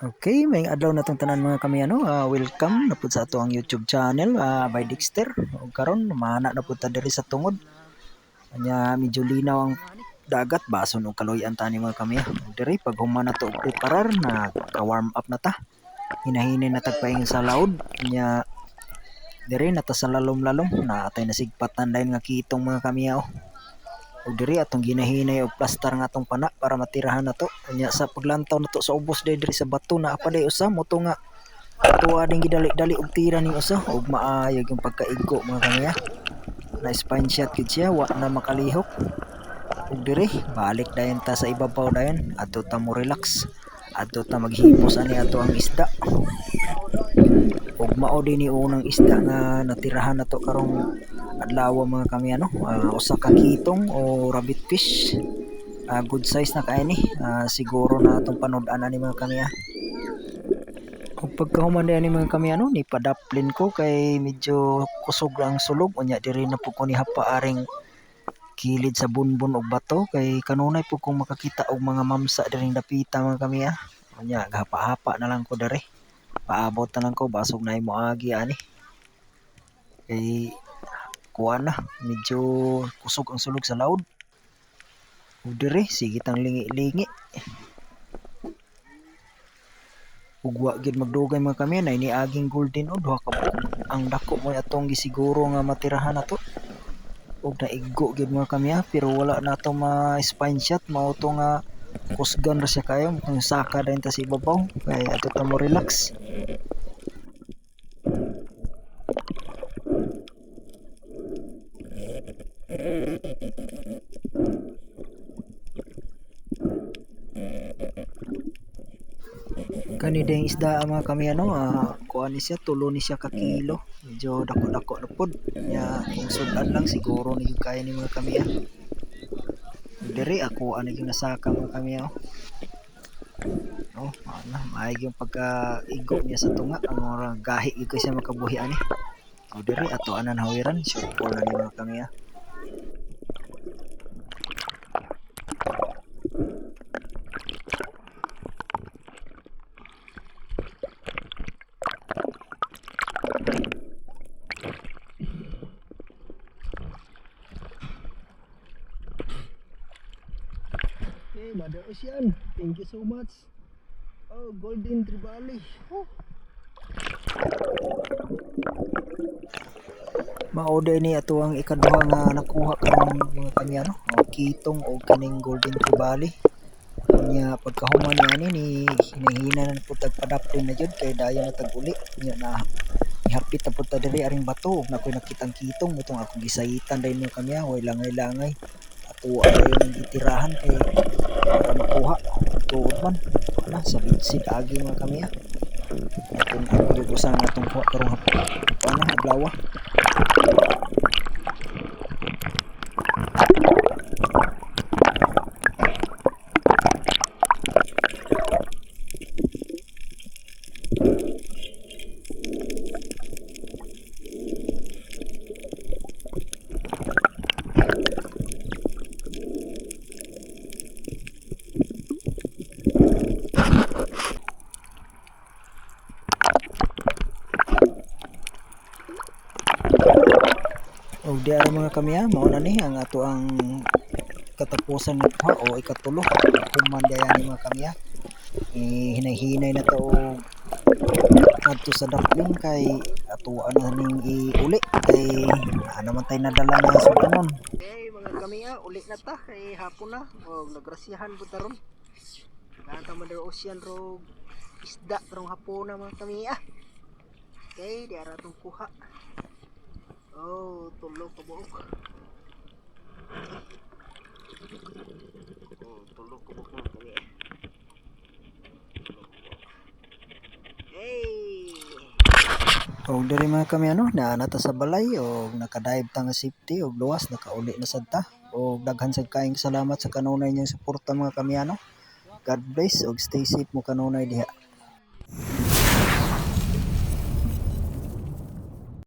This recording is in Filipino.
Okay, may adlaw na tong tanan mga kami welcome na pud sa ato ang YouTube channel by Dexter. Ug karon mana na pud ta diri sa tungod. Anya medyo linaw ang dagat bason og kaloy-an tani mga kami. Diri pag human na to og preparar na ka-warm up na ta. Hinahinay na tagpaing sa laod. Anya diri na ta sa lalom-lalom na atay nasigpatan dayon nga kitong mga kami. Ug diri atong ginahinay og plastar nga atong pana para matirahan nato. Anya sa paglantaw nato sa ubos diri sa bato na apa day usa mo to nga tuwa ding gidali-dali og tira ni usa ug maayog yung pagkaigo mga kaniya. Na spine shot gid siya wa na makalihok. Ug diri balik dayon ta sa ibabaw dayon adto ta mo relax. Adto ta maghipos ani ato ang isda. Ug mao din ni unang isda nga natirahan nato karong adlaw mga kami usa ka kitong o rabbit fish. Good size na kay ni. Siguro na atong panud-an ani mga kami. Kung pagkahuman ni mga kami ni padaplin ko kay medyo kusog ang sulog unya diri na pud ko ni hapaaring kilid sa bunbun og bato kay kanunay pud kung makakita og mga mamsa diring dapita mga kami unya gahapa-hapa na lang ko diri. Paabot na lang ko basog na moagi ani. Kay kuha na medyo kusog ang sulog sa laod. Ug diri sige tang lingi-lingi. Ug wa gid magdugay mga kami na ini aging golden duha ka buok. Ang dako mo atong gisiguro nga matirahan nato. Ug naiggo gid mga kami pero wala na to ma-spine shot mao to nga kusgan ra siya kayo kung saka dayon ta sa ibabaw kay ato ta mo relax. Kani ding isda mga kami kuan ni siya tulo ni siya ka kilo. Medyo dako-dako na pud. Nya kung sudan lang siguro ni kaya ni mga kami Diri ako ani yung nasaka mga kami ana maayog yung pagka-igo niya sa tunga ang mga gahi gyud ko siya makabuhi ani. O diri ato anan hawiran sure for na ni mga kami Okay, Mother Ocean, thank you so much. Oh, golden trevally. Maoday ni ato ang ikaduha nga nakuha karong mga kami kitong o kining golden trevally. Nya pagkahuman ni hinahina na pud tagpadaplin na jud kay dayon na tag-uli. Nya na ihapit na pud ta diri aring bato ug nakoy nakitang kitong mutong akong gisayitan dayon mga kami way langay-langay. Ato dayon ang gitirahan kay para makuha tuod man na sa bitsid agi mga kami kung ano yung usahan natong kuha karong hapon adlaw o di ara mga kami mao na ni ang ato ang katapusan ng kuha o ikatulo human daya ni mga kami hinay-hinay na to ngadto sa dapling kay ato ana ning iuli kay naman tay nadala na sa tanon. Okay mga kami uli na ta kay hapon na o nagrasyahan pud taron nata Mother Ocean ro isda karong hapon na mga kami okay di ara tong kuha. Oh, tulo ka buok. Tulo ka buok mga kami Hey! O diri mga kami na nata sa balay o nakadive ta nga safety o luwas nakauli na sad ta. O daghan sad kaayong salamat sa kanunay niyang suporta mga kami God bless og stay safe mo kanunay diha.